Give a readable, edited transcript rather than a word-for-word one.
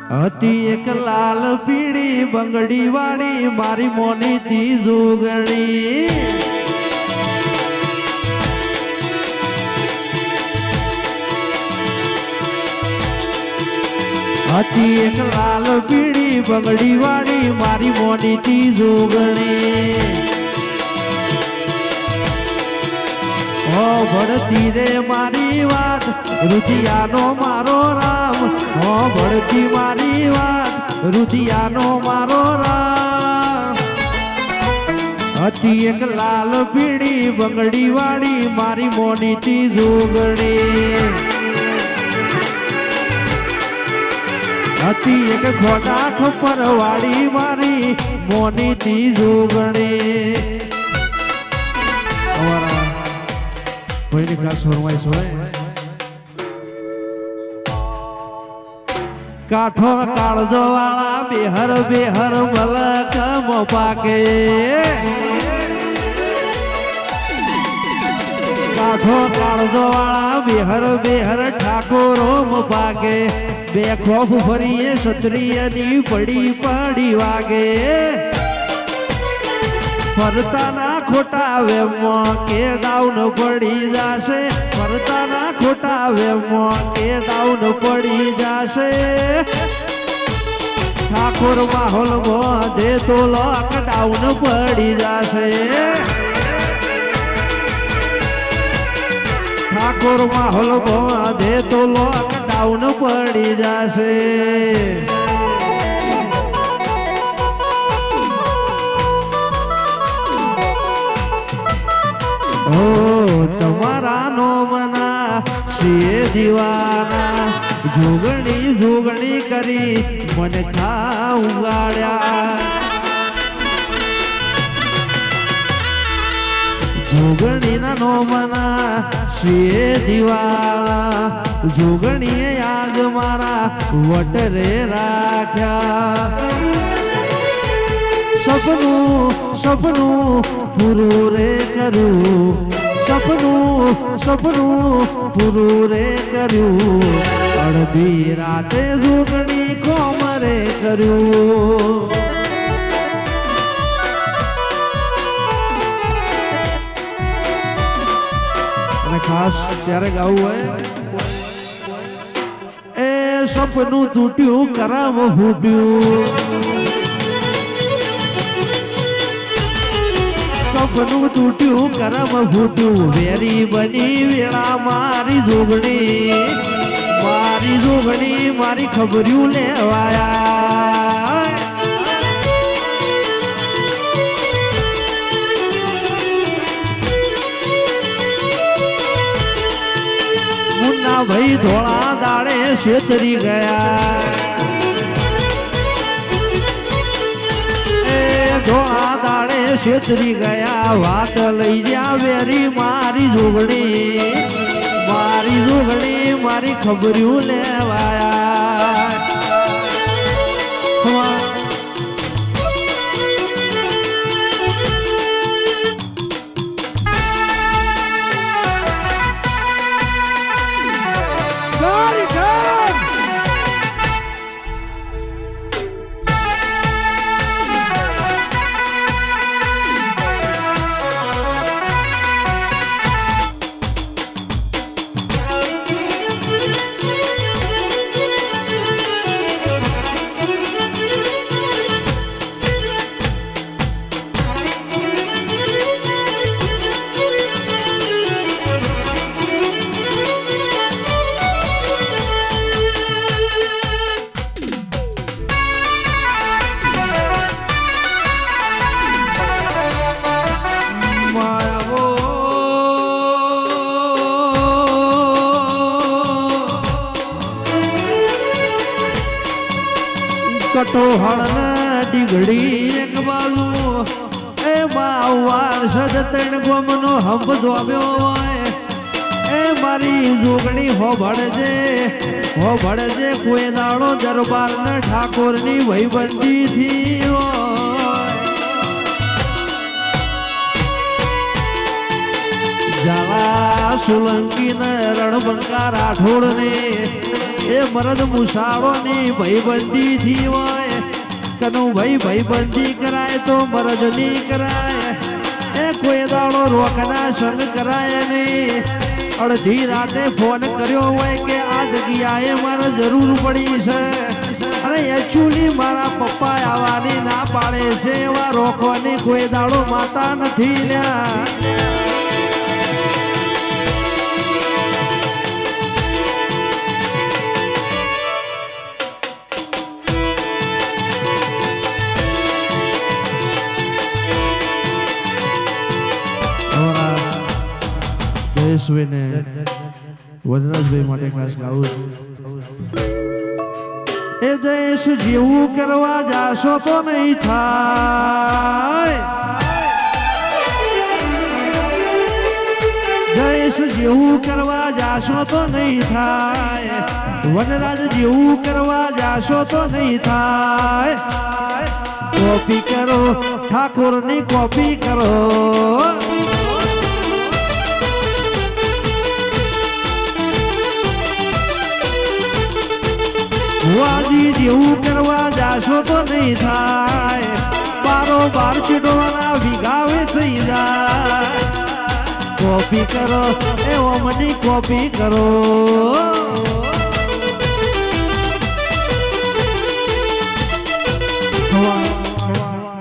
હતી એક લાલ પીળી બંગડી વાળી મારી મોની તી જોગણી હતી એક લાલ પીળી બંગડી વાળી મારી મોની તી જોગણી ઓ ભળતી રે મારી વાત રુધિયાનો મારો રામ ઓ ભળતી મારી વાત રુધિયાનો મારો રામ હતી એક લાલ પીળી બંગડી વાળી મારી મોની તી જોગણી હતી એક ખોટા ખપર વાળી મારી મોની તી જોગણી કોઈની ખાસ ફરમાઈશ હોય કાઠો કાળજો વાળા બેહર બેહર મલક મોપાકે કાઠો કાળજો વાળા બેહર બેહર ઠાકોરો મોપાકે બે ખોફ ફરીએ ક્ષત્રિયની પડી પડી વાગે ફરતાના ખોટા વેમમાં કે ડાઉન પડી જાશે ફરતાના ખોટા વેમમાં કે ડાઉન પડી જાશે ઠાકોર માહોલ દે તો લોકડાઉન પડી જાશે ઠાકોર માહોલ દે તો લોકડાઉન પડી જાશે ઓ તમારા નો મના સિંહ દીવાના જોગણી જોગણી કરી મને ખા ઉગાડ્યા જોગણીના નો મના સિંહ દીવાના જોગણીએ આજ મારા વટરે રાખ્યા સપનું સપનું પૂરું રે કરું સપનું પૂરું રે કર્યું અડધી રાતે જોગણી કોમરે કર્યું અને ખાસ ત્યારે ગાવું હોય એ સપનું તૂટ્યું કરાવ ફૂટ્યું સપનું તૂટ્યું કરમ ફૂટ્યું વેરી બની વેળા મારી જોગણી મારી ખબર્યું લેવાયા મુન્ના ભાઈ ધોળા દાડે છેતરી ગયા ધોળા દાડે છેતરી ગયા વાત લઈ જા વેરી મારી જોગણી મારી ખબર્યું લેવાયા કટોહળ ને ડીગડી એક બાજુ એ બાવાર સદ ત્રણ ગોમનો હંપ જોમ્યો હોય એ મારી જોગણી હોભળજે કોઈ દાડો દરબાર ને ઠાકોરની વહીબંધી થી ઝાલા સોલંકી ને રણબંકા રાઠોડ ને એ મરદ મુસાળોની ભાઈબંધી થી હોય કનું ભાઈબંધી કરાય તો મરદ ની કરાય એ કોઈ દાડો રોકના સંગ કરાય નહીં અડધી રાતે ફોન કર્યો હોય કે આ જગ્યાએ મારે જરૂર પડી છે અને એકચ્યુઅલી મારા પપ્પા આવવાની ના પાડે છે એવા રોકવાની કોઈ દાડો માતા નથી લ્યા જયેશભાઈને વનરાજભાઈ માટે ખાસ ગાવું એ જયેશ જેવું કરવા જાશો તો નહીં થાય જયેશ જેવું કરવા જાશો તો નહીં થાય વનરાજ જેવું કરવા જાશો તો નહીં થાય કોપી કરો ઠાકોરની કોપી કરો વાજી જેવું કરવા જાશો તો નહીં થાય બારોબાર ચીડવાના વિગાવે થઈ જાય કોપી કરો એ ઓમની કોપી કરો